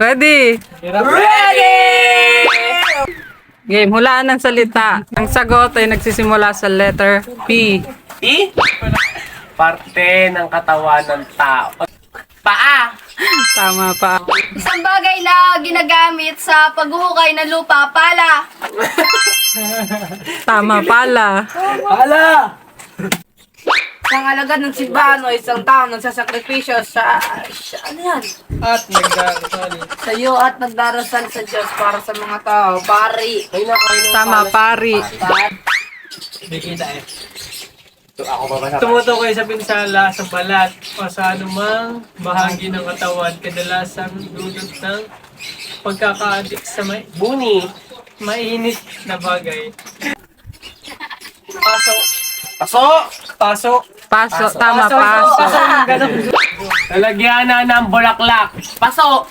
Ready? Ready! Game, hulaan ng salita. Ang sagot ay nagsisimula sa letter P. P? Parte ng katawan ng tao. Paa! Tama pa. Isang bagay na ginagamit sa paghuhukay ng lupa, pala. Tama pala. Hala! Isang alagad ng simbahan o isang tao nagsasakripisyo sa ano yan? At nagdarasal. Sa iyo at nagdarasal sa Diyos para sa mga tao. Pari. Ay, nakain ng Tama pari. Hindi kita eh. Ako ba ba? Tumutukoy sa pinsala, sa balat, o sa anumang bahagi ng katawan, kadalasang dulot ng pagkakaadik sa mainit na bagay. Paso. Paso! Paso! Paso. Tama paso. Lalagyan na ng bulaklak. Paso!